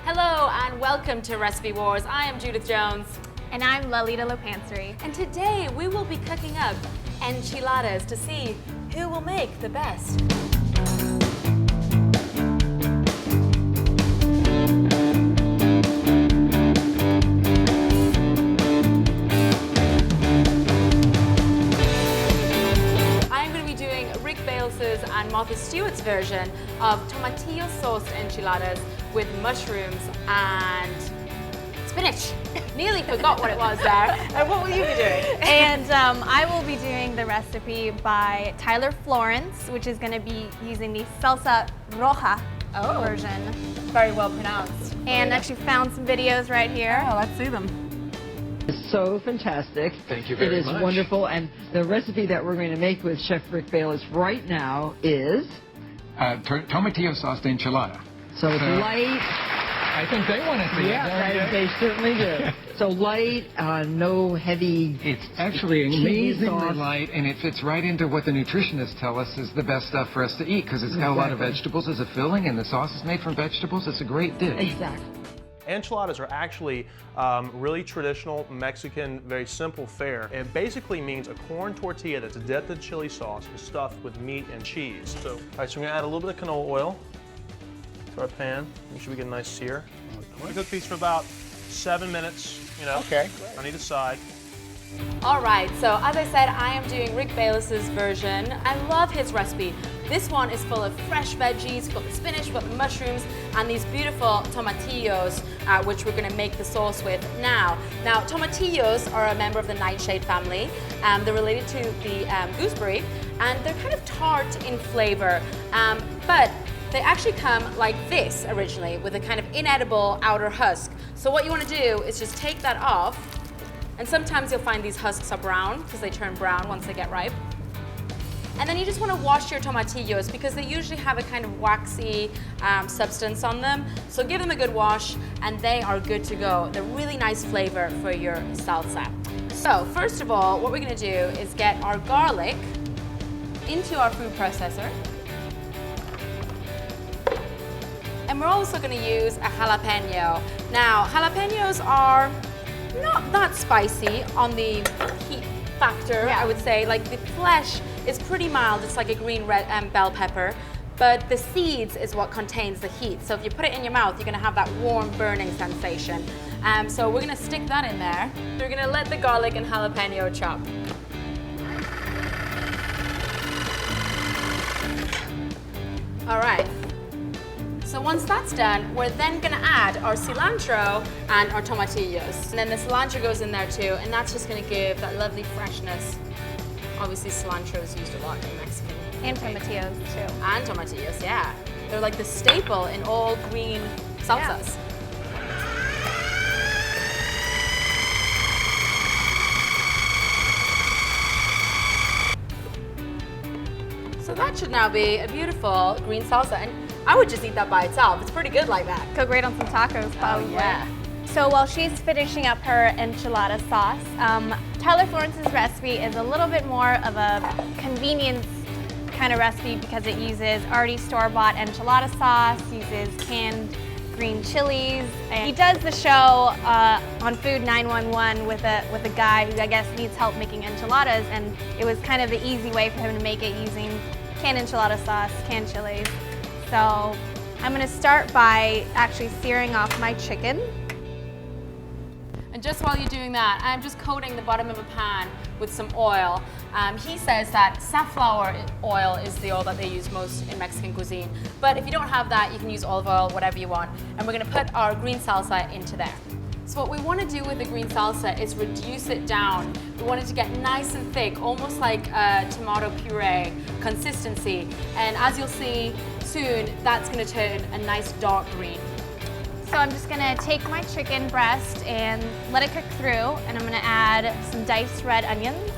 Hello and welcome to Recipe Wars. I am Judith Jones. And I'm Lalita Lopansary. And today we will be cooking up enchiladas to see who will make the best. I'm going to be doing Rick Bayless's and Martha Stewart's version of tomatillo sauced enchiladas with mushrooms and spinach. Nearly forgot what it was there. And what will you be doing? And I will be doing the recipe by Tyler Florence, which is going to be using the salsa roja version. Very well pronounced. And actually found some videos right here. Oh, let's see them. It's so fantastic. Thank you very much. It is wonderful. And the recipe that we're going to make with Chef Rick Bayless right now is? Tomatillo sauced enchilada. So it's light. I think they want to see it. Yeah, they certainly do. So light, no heavy. It's actually amazingly sauce. light, and it fits right into what the nutritionists tell us is the best stuff for us to eat, because it's got a lot of vegetables as a filling, and the sauce is made from vegetables. It's a great dish. Exactly. Enchiladas are actually really traditional Mexican, very simple fare. It basically means a corn tortilla that's dipped in chili sauce and stuffed with meat and cheese. So, all right, so we're gonna add a little bit of canola oil to our pan. Make sure we get a nice sear. I'm gonna cook these for about 7 minutes, Okay. on either side. All right, so as I said, I am doing Rick Bayless's version. I love his recipe. This one is full of fresh veggies, we've got the spinach, we've got the mushrooms, and these beautiful tomatillos, which we're gonna make the sauce with now. Now, tomatillos are a member of the nightshade family. They're related to the gooseberry, and they're kind of tart in flavor, but they actually come like this originally, with a kind of inedible outer husk. So what you wanna do is just take that off, and sometimes you'll find these husks are brown, because they turn brown once they get ripe. And then you just want to wash your tomatillos because they usually have a kind of waxy substance on them. So give them a good wash and they are good to go. They're really nice flavor for your salsa. So first of all, what we're going to do is get our garlic into our food processor. And we're also going to use a jalapeno. Now, jalapenos are not that spicy on the heat factor, I would say. Like the flesh is pretty mild, it's like a green red bell pepper, but the seeds is what contains the heat. So if you put it in your mouth, you're gonna have that warm burning sensation. So we're gonna stick that in there. We're gonna let the garlic and jalapeno chop. All right. So once that's done, we're then gonna add our cilantro and our tomatillos. And then the cilantro goes in there too, and that's just gonna give that lovely freshness. Obviously cilantro is used a lot in Mexican. And tomatillos too. And tomatillos, yeah. They're like the staple in all green salsas. So that should now be a beautiful green salsa. And I would just eat that by itself. It's pretty good like that. Go great on some tacos, probably. Oh, yeah. So while she's finishing up her enchilada sauce, Tyler Florence's recipe is a little bit more of a convenience kind of recipe because it uses already store-bought enchilada sauce, uses canned green chilies. And he does the show on Food 911 with a guy who I guess needs help making enchiladas, and it was kind of the easy way for him to make it using canned enchilada sauce, canned chilies. So I'm gonna start by actually searing off my chicken. And just while you're doing that, I'm just coating the bottom of a pan with some oil. He says that safflower oil is the oil that they use most in Mexican cuisine. But if you don't have that, you can use olive oil, whatever you want. And we're gonna put our green salsa into there. So what we want to do with the green salsa is reduce it down. We want it to get nice and thick, almost like a tomato puree consistency. And as you'll see soon, that's going to turn a nice dark green. So I'm just gonna take my chicken breast and let it cook through, and I'm gonna add some diced red onions.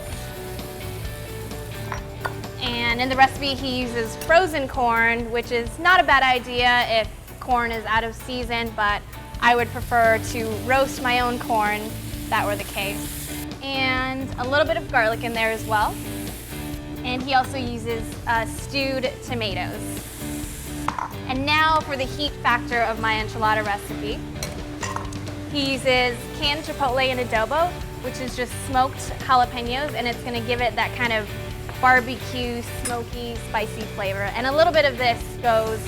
And in the recipe, he uses frozen corn, which is not a bad idea if corn is out of season, but I would prefer to roast my own corn if that were the case. And a little bit of garlic in there as well. And he also uses stewed tomatoes. And now for the heat factor of my enchilada recipe. He uses canned chipotle and adobo, which is just smoked jalapenos, and it's gonna give it that kind of barbecue, smoky, spicy flavor. And a little bit of this goes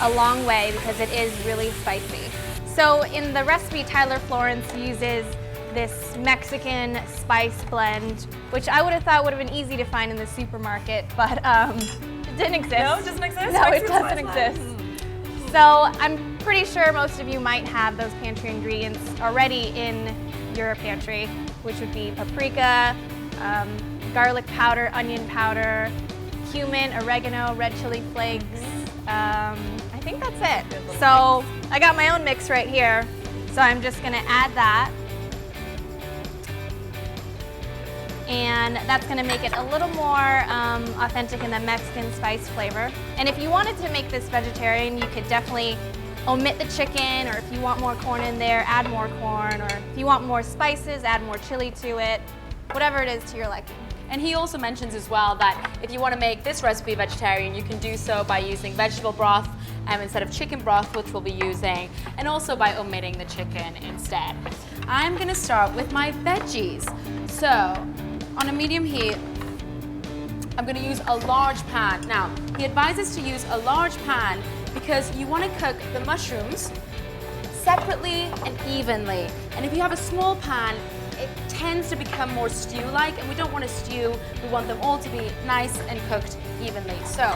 a long way because it is really spicy. So in the recipe, Tyler Florence uses this Mexican spice blend, which I would have thought would have been easy to find in the supermarket, but it didn't exist. No, it doesn't exist? No, it Mexican doesn't spice exist. So I'm pretty sure most of you might have those pantry ingredients already in your pantry, which would be paprika, garlic powder, onion powder, cumin, oregano, red chili flakes. I think that's it. So I got my own mix right here. So I'm just gonna add that. And that's gonna make it a little more authentic in the Mexican spice flavor. And if you wanted to make this vegetarian, you could definitely omit the chicken, or if you want more corn in there, add more corn, or if you want more spices, add more chili to it, whatever it is to your liking. And he also mentions as well that if you want to make this recipe vegetarian, you can do so by using vegetable broth instead of chicken broth, which we'll be using, and also by omitting the chicken instead. I'm going to start with my veggies. So on a medium heat, I'm going to use a large pan. Now, he advises to use a large pan because you want to cook the mushrooms separately and evenly. And if you have a small pan, it tends to become more stew-like, and we don't want to stew. We want them all to be nice and cooked evenly. So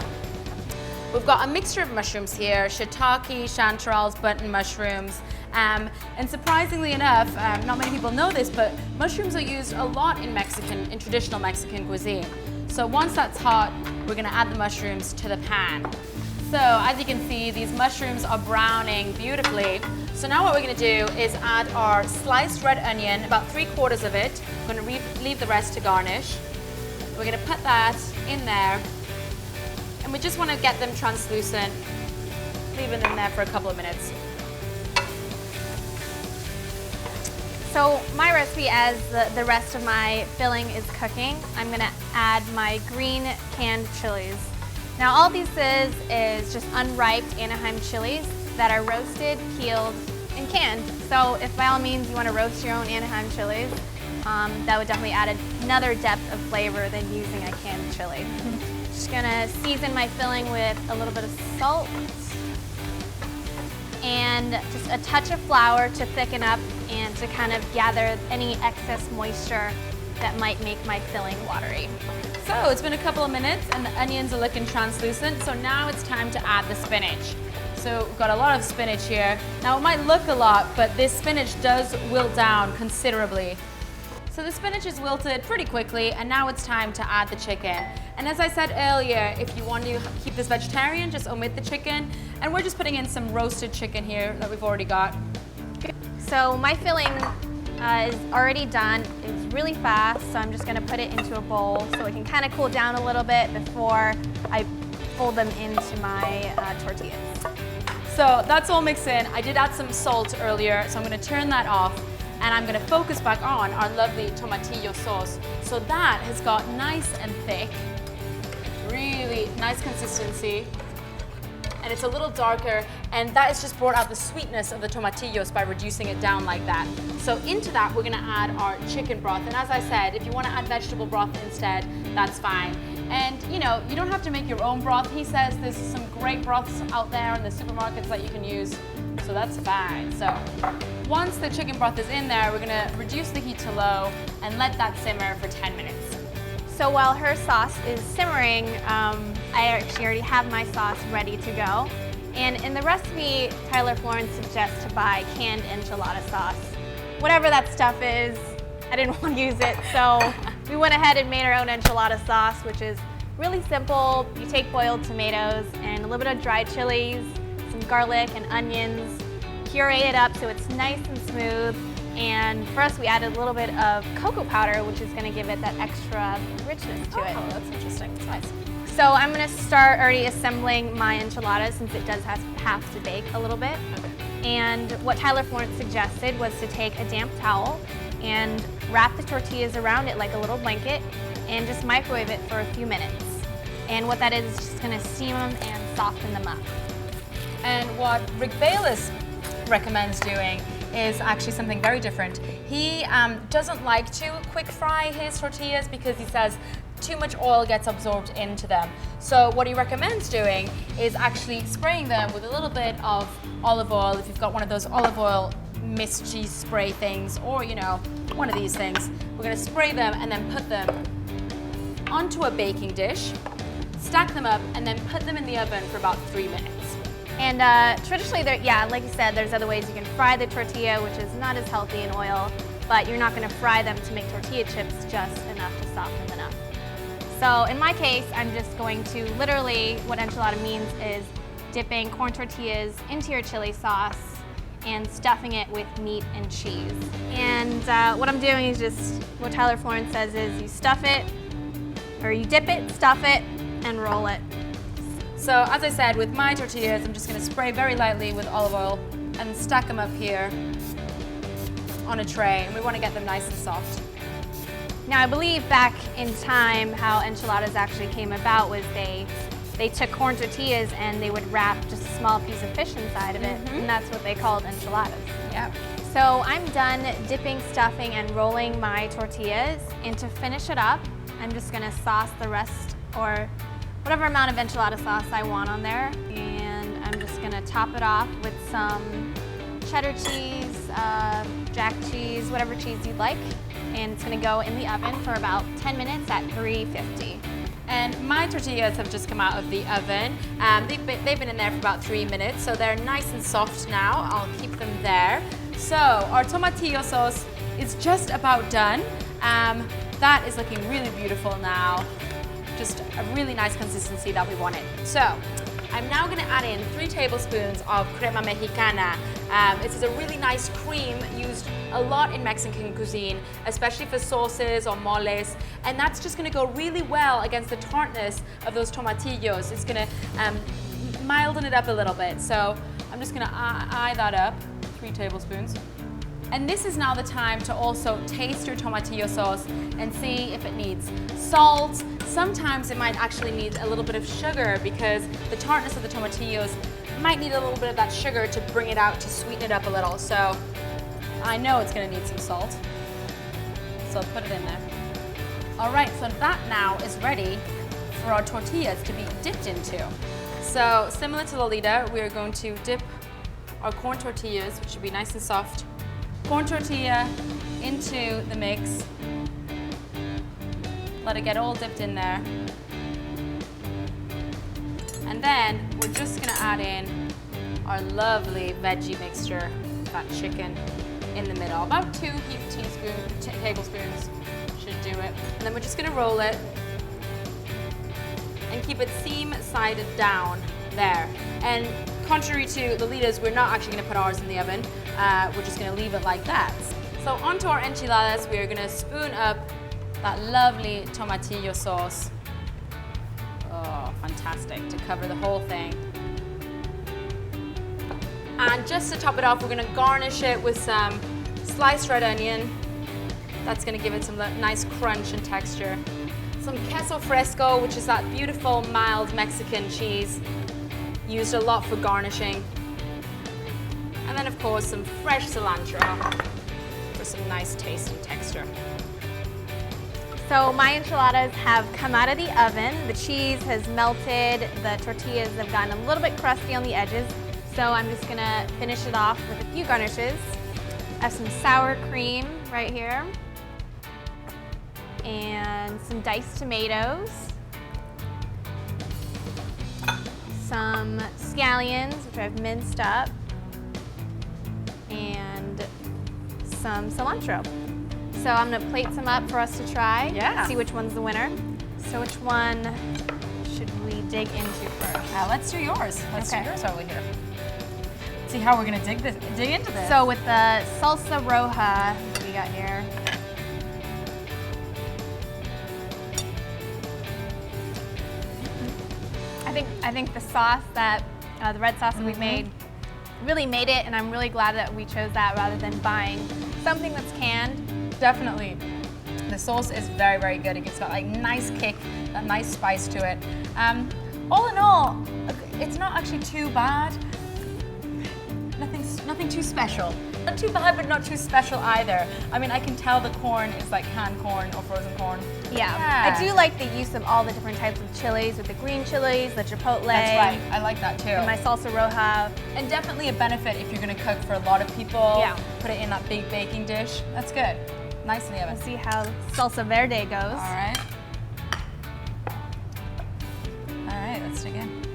we've got a mixture of mushrooms here: shiitake, chanterelles, button mushrooms. And surprisingly enough, not many people know this, but mushrooms are used a lot in traditional Mexican cuisine. So once that's hot, we're gonna add the mushrooms to the pan. So as you can see, these mushrooms are browning beautifully. So now what we're gonna do is add our sliced red onion, about 3/4 of it. We're gonna leave the rest to garnish. We're gonna put that in there, and we just wanna get them translucent, leave them in there for a couple of minutes. So my recipe, as the rest of my filling is cooking, I'm gonna add my green canned chilies. Now all this is just unripe Anaheim chilies that are roasted, peeled, and canned. So if by all means you wanna roast your own Anaheim chilies, that would definitely add another depth of flavor than using a canned chili. Just gonna season my filling with a little bit of salt and just a touch of flour to thicken up and to kind of gather any excess moisture that might make my filling watery. So it's been a couple of minutes and the onions are looking translucent, so now it's time to add the spinach. So we've got a lot of spinach here. Now it might look a lot, but this spinach does wilt down considerably. So the spinach is wilted pretty quickly, and now it's time to add the chicken. And as I said earlier, if you want to keep this vegetarian, just omit the chicken. And we're just putting in some roasted chicken here that we've already got. So my filling is already done. It's really fast, so I'm just gonna put it into a bowl so it can kind of cool down a little bit before I fold them into my tortillas. So that's all mixed in. I did add some salt earlier, so I'm gonna turn that off, and I'm gonna focus back on our lovely tomatillo sauce. So that has got nice and thick, really nice consistency, and it's a little darker, and that has just brought out the sweetness of the tomatillos by reducing it down like that. So into that, we're gonna add our chicken broth, and as I said, if you wanna add vegetable broth instead, that's fine. And you know, you don't have to make your own broth. He says there's some great broths out there in the supermarkets that you can use, so that's fine. So once the chicken broth is in there, we're gonna reduce the heat to low and let that simmer for 10 minutes. So while her sauce is simmering, I actually already have my sauce ready to go. And in the recipe, Tyler Florence suggests to buy canned enchilada sauce. Whatever that stuff is, I didn't want to use it, so we went ahead and made our own enchilada sauce, which is really simple. You take boiled tomatoes and a little bit of dried chilies, some garlic and onions, puree it up so it's nice and smooth. And for us, we added a little bit of cocoa powder, which is gonna give it that extra richness to it. Oh, that's interesting, that's nice. So I'm gonna start already assembling my enchiladas since it does have to bake a little bit. Okay. And what Tyler Florence suggested was to take a damp towel and wrap the tortillas around it like a little blanket and just microwave it for a few minutes. And what that is just gonna steam them and soften them up. And what Rick Bayless recommends doing is actually something very different. He doesn't like to quick fry his tortillas because he says too much oil gets absorbed into them. So what he recommends doing is actually spraying them with a little bit of olive oil, if you've got one of those olive oil mist cheese spray things, or you know, one of these things. We're gonna spray them and then put them onto a baking dish, stack them up, and then put them in the oven for about 3 minutes. And traditionally, like you said, there's other ways you can fry the tortilla, which is not as healthy in oil, but you're not gonna fry them to make tortilla chips just enough to soften them up. So in my case, I'm just going to literally, what enchilada means is dipping corn tortillas into your chili sauce and stuffing it with meat and cheese. And what I'm doing is just what Tyler Florence says is you stuff it, or you dip it, stuff it, and roll it. So as I said, with my tortillas, I'm just gonna spray very lightly with olive oil and stack them up here on a tray, and we wanna get them nice and soft. Now I believe back in time how enchiladas actually came about was they took corn tortillas and they would wrap just a small piece of fish inside of it, and that's what they called enchiladas. Yep. So I'm done dipping, stuffing, and rolling my tortillas, and to finish it up, I'm just gonna sauce the rest, or whatever amount of enchilada sauce I want on there, and I'm just gonna top it off with some cheddar cheese, jack cheese, whatever cheese you'd like, and it's gonna go in the oven for about 10 minutes at 350. And my tortillas have just come out of the oven. They've been in there for about 3 minutes, so they're nice and soft now. I'll keep them there. So our tomatillo sauce is just about done. That is looking really beautiful now. Just a really nice consistency that we wanted. So I'm now gonna add in 3 tablespoons of crema mexicana. This is a really nice cream used a lot in Mexican cuisine, especially for sauces or moles, and that's just gonna go really well against the tartness of those tomatillos. It's gonna milden it up a little bit. So I'm just gonna eye that up, 3 tablespoons. And this is now the time to also taste your tomatillo sauce and see if it needs salt. Sometimes it might actually need a little bit of sugar because the tartness of the tomatillos might need a little bit of that sugar to bring it out, to sweeten it up a little. So I know it's gonna need some salt, so I'll put it in there. All right, so that now is ready for our tortillas to be dipped into. So similar to Lolita, we're going to dip our corn tortillas, which should be nice and soft, corn tortilla into the mix. Let it get all dipped in there. And then we're just gonna add in our lovely veggie mixture, that chicken in the middle. About 2 heaped tablespoons should do it. And then we're just gonna roll it and keep it seam-sided down there. And contrary to Lolita's, we're not actually gonna put ours in the oven. We're just gonna leave it like that. So onto our enchiladas, we're gonna spoon up that lovely tomatillo sauce. Oh, fantastic, to cover the whole thing. And just to top it off, we're gonna garnish it with some sliced red onion. That's gonna give it some nice crunch and texture. Some queso fresco, which is that beautiful, mild Mexican cheese, used a lot for garnishing. And then, of course, some fresh cilantro for some nice taste and texture. So my enchiladas have come out of the oven. The cheese has melted. The tortillas have gotten a little bit crusty on the edges. So I'm just gonna finish it off with a few garnishes. I have some sour cream right here, and some diced tomatoes, some scallions, which I've minced up, and some cilantro. So I'm gonna plate some up for us to try, see which one's the winner. So which one should we dig into first? Let's do yours. Let's do yours over here. See how we're gonna dig into this. So with the salsa roja we got here, I think the sauce that the red sauce that we made really made it, and I'm really glad that we chose that rather than buying something that's canned. Definitely. The sauce is very, very good. It's got like nice kick, a nice spice to it. All in all, it's not actually too bad. Nothing too special. Not too bad, but not too special either. I mean, I can tell the corn is like canned corn or frozen corn. Yeah. I do like the use of all the different types of chilies with the green chilies, the chipotle. That's right. I like that too. And my salsa roja. And definitely a benefit if you're going to cook for a lot of people. Yeah. Put it in that big baking dish. That's good. Nice in the oven. Let's see how salsa verde goes. All right. All right, let's dig in.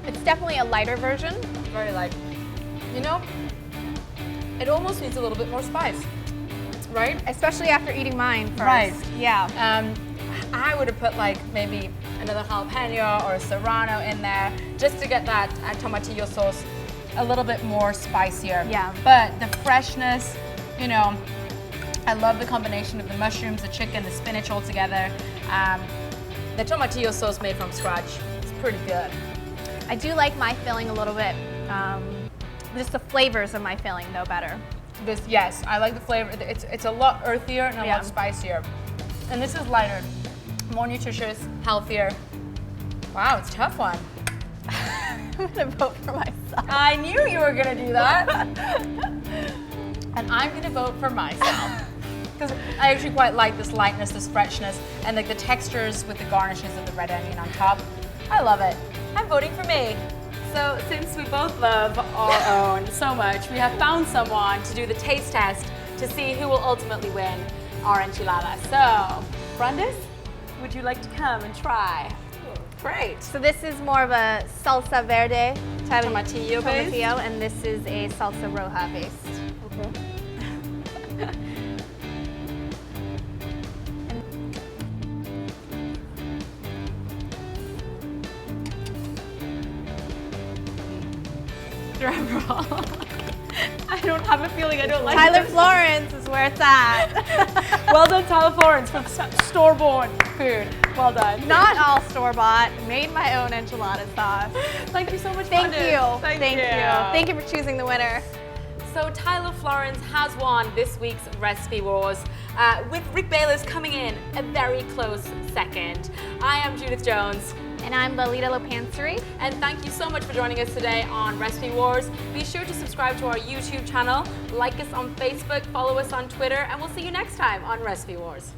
It's definitely a lighter version. Very light. You know, it almost needs a little bit more spice, right? Especially after eating mine first. Right. Yeah. I would have put like maybe another jalapeno or a serrano in there just to get that tomatillo sauce a little bit more spicier. Yeah. But the freshness, you know, I love the combination of the mushrooms, the chicken, the spinach all together. The tomatillo sauce made from scratch is pretty good. I do like my filling a little bit. Just the flavors of my filling though better. Yes, I like the flavor. It's a lot earthier and a lot spicier. And this is lighter, more nutritious, healthier. Wow, it's a tough one. I'm gonna vote for myself. I knew you were gonna do that. And I'm gonna vote for myself. Because I actually quite like this lightness, this freshness, and like the textures with the garnishes of the red onion on top. I love it. I'm voting for me. So since we both love our own so much, we have found someone to do the taste test to see who will ultimately win our enchilada. So, Brandis, would you like to come and try? Great. So this is more of a salsa verde type of Tomatillo based? tomatillo, and this is a salsa roja based. Okay. I don't have a feeling I don't like Tyler this. Florence is where it's at. Well done, Tyler Florence, for store-bought food. Well done. Not all store-bought, made my own enchilada sauce. Thank you so much, Thank Brandis. you. Thank you. Thank you for choosing the winner. So Tyler Florence has won this week's Recipe Wars, with Rick Bayless coming in a very close second. I am Judith Jones. And I'm Lolita Lopansary. And thank you so much for joining us today on Recipe Wars. Be sure to subscribe to our YouTube channel, like us on Facebook, follow us on Twitter, and we'll see you next time on Recipe Wars.